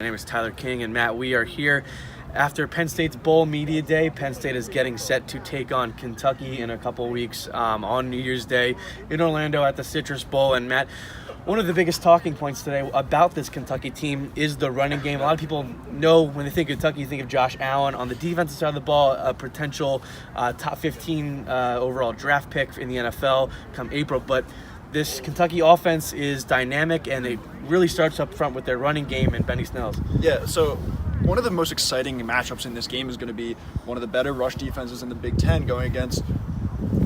My name is Tyler King, and Matt, we are here after Penn State's Bowl Media Day. Penn State is getting set to take on Kentucky in a couple weeks on New Year's Day in Orlando at the Citrus Bowl. And Matt, one of the biggest talking points today about this Kentucky team is the running game. A lot of people know when they think of Kentucky, you think of Josh Allen. On the defensive side of the ball, a potential top 15 overall draft pick in the NFL come April. But this Kentucky offense is dynamic, and it really starts up front with their running game and Benny Snell's. Yeah, so one of the most exciting matchups in this game is going to be one of the better rush defenses in the Big Ten going against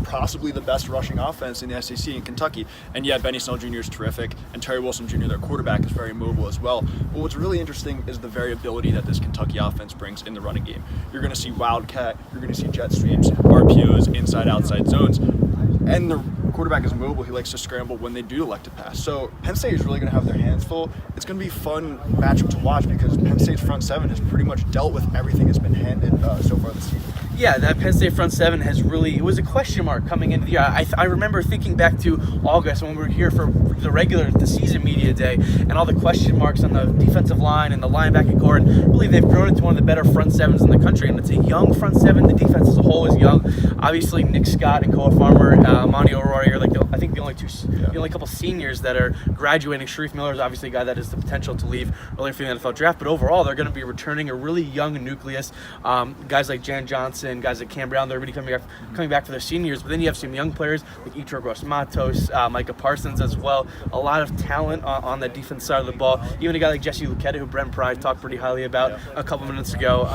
possibly the best rushing offense in the SEC in Kentucky. And yeah, Benny Snell Jr. is terrific, and Terry Wilson Jr., their quarterback, is very mobile as well. But what's really interesting is the variability that this Kentucky offense brings in the running game. You're going to see wildcat, you're going to see jet sweeps, RPOs, inside-outside zones, and the quarterback is mobile. He likes to scramble when they do elect to pass. So Penn State is really going to have their hands full. It's going to be a fun matchup to watch because Penn State's front seven has pretty much dealt with everything that's been handed so far this season. Yeah, that Penn State front seven has really, it was a question mark coming into the year. I remember thinking back to August when we were here for the season media day, and all the question marks on the defensive line and the linebacking core, and I believe they've grown into one of the better front sevens in the country, and it's a young front seven. The defense as a whole is young. Obviously, Nick Scott and Koa Farmer, Monty O'Rourke are I think the only couple seniors that are graduating. Sharif Miller is obviously a guy that has the potential to leave early for the NFL draft, but overall they're going to be returning a really young nucleus. Guys like Jan Johnson, guys like Cam Brown, they're really coming back for their seniors. But then you have some young players like Ichiro Gross-Matos, Micah Parsons as well. A lot of talent on the defense side of the ball. Even a guy like Jesse Luketa, who Brent Pry talked pretty highly about a couple minutes ago.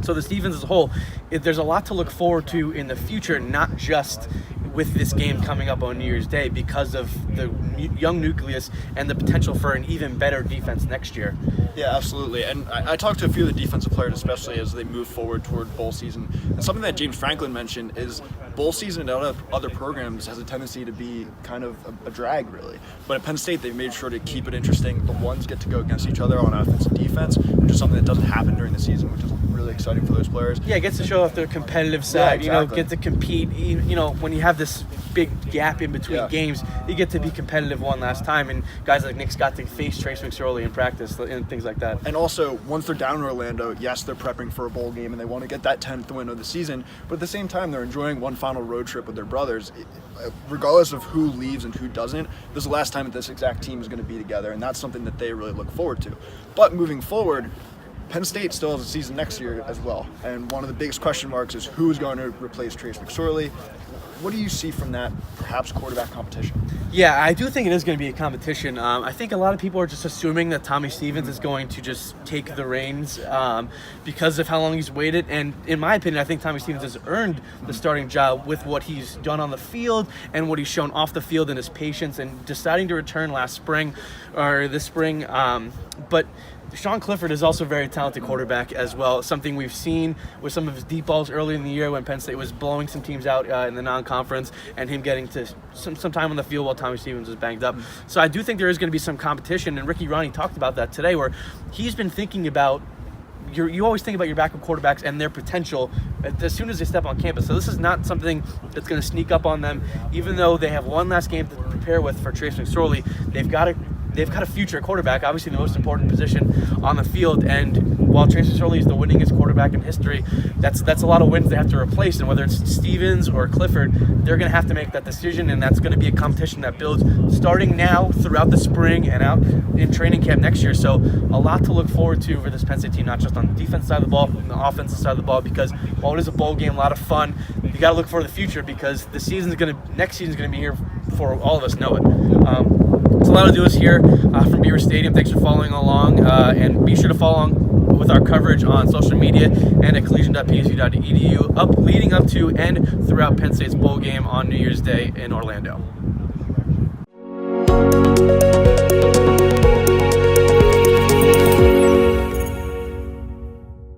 So this defense as a whole, there's a lot to look forward to in the future, not just with this game coming up on New Year's Day, because of the young nucleus and the potential for an even better defense next year. Yeah, absolutely. And I talked to a few of the defensive players, especially as they move forward toward bowl season. And something that James Franklin mentioned is bowl season in other programs has a tendency to be kind of a drag, really. But at Penn State, they've made sure to keep it interesting. The ones get to go against each other on offense and defense, which is something that doesn't happen during the season, which is really exciting for those players. Yeah, it gets to show off their competitive side. Yeah, exactly. Get to compete. When you have this big gap in between games, you get to be competitive one last time, and guys like Nick Scott to face Trace McSorley in practice and things like that. And also, once they're down in Orlando, yes, they're prepping for a bowl game and they want to get that 10th win of the season, but at the same time, they're enjoying one final road trip with their brothers. Regardless of who leaves and who doesn't, this is the last time that this exact team is going to be together, and that's something that they really look forward to. But moving forward, Penn State still has a season next year as well, and one of the biggest question marks is who is going to replace Trace McSorley. What do you see from that, perhaps, quarterback competition? Yeah, I do think it is going to be a competition. I think a lot of people are just assuming that Tommy Stevens is going to just take the reins because of how long he's waited. And in my opinion, I think Tommy Stevens has earned the starting job with what he's done on the field and what he's shown off the field and his patience and deciding to return this spring. But Sean Clifford is also a very talented quarterback as well, something we've seen with some of his deep balls early in the year when Penn State was blowing some teams out in the non-conference, and him getting to some time on the field while Tommy Stevens was banged up. So I do think there is going to be some competition, and Ricky Ronnie talked about that today, where he's been thinking about you always think about your backup quarterbacks and their potential as soon as they step on campus. So this is not something that's going to sneak up on them. Even though they have one last game to prepare with for Trace McSorley, they've got a future quarterback, obviously the most important position on the field. And while Trace McSorley is the winningest quarterback in history, that's a lot of wins they have to replace. And whether it's Stevens or Clifford, they're going to have to make that decision, and that's going to be a competition that builds starting now throughout the spring and out in training camp next year. So a lot to look forward to for this Penn State team, not just on the defense side of the ball, but on the offensive side of the ball, because while it is a bowl game, a lot of fun, you got to look for the future, because next season's going to be here before all of us know it. So a lot to do is here from Beaver Stadium. Thanks for following along, and be sure to follow along with our coverage on social media and at collegian.psu.edu leading up to and throughout Penn State's bowl game on New Year's Day in Orlando.